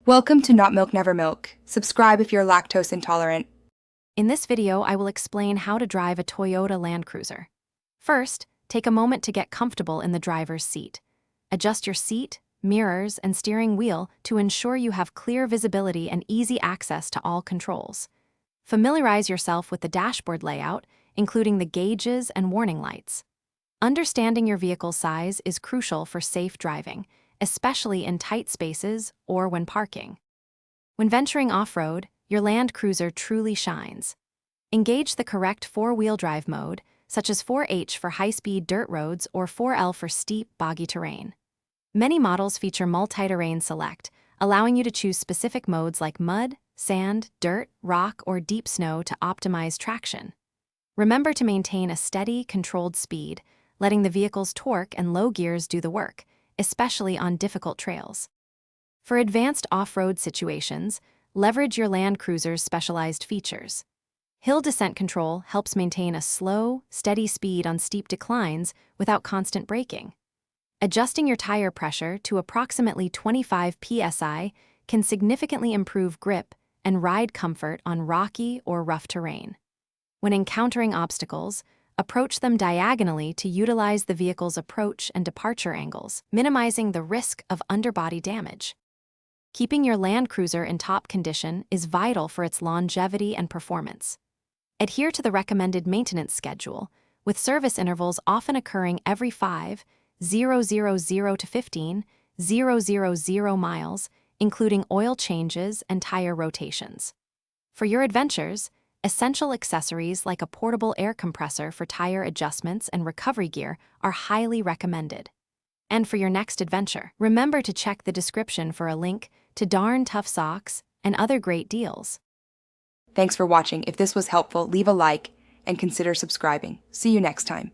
Welcome to Not Milk Never Milk. Subscribe if you're lactose intolerant. In this video, I will explain how to drive a Toyota Land Cruiser. First, take a moment to get comfortable in the driver's seat. Adjust your seat, mirrors, and steering wheel to ensure you have clear visibility and easy access to all controls. Familiarize yourself with the dashboard layout, including the gauges and warning lights. Understanding your vehicle's size is crucial for safe driving, especially in tight spaces or when parking. When venturing off-road, your Land Cruiser truly shines. Engage the correct four-wheel drive mode, such as 4H for high-speed dirt roads or 4L for steep, boggy terrain. Many models feature multi-terrain select, allowing you to choose specific modes like mud, sand, dirt, rock, or deep snow to optimize traction. Remember to maintain a steady, controlled speed, letting the vehicle's torque and low gears do the work, especially on difficult trails. For advanced off-road situations, leverage your Land Cruiser's specialized features. Hill descent control helps maintain a slow, steady speed on steep declines without constant braking. Adjusting your tire pressure to approximately 25 psi can significantly improve grip and ride comfort on rocky or rough terrain. When encountering obstacles, approach them diagonally to utilize the vehicle's approach and departure angles, minimizing the risk of underbody damage. Keeping your Land Cruiser in top condition is vital for its longevity and performance. Adhere to the recommended maintenance schedule, with service intervals often occurring every 5,000 to 15,000 miles, including oil changes and tire rotations. For your adventures, essential accessories like a portable air compressor for tire adjustments and recovery gear are highly recommended. And for your next adventure, remember to check the description for a link to Darn Tough socks and other great deals. Thanks for watching. If this was helpful, leave a like and consider subscribing. See you next time.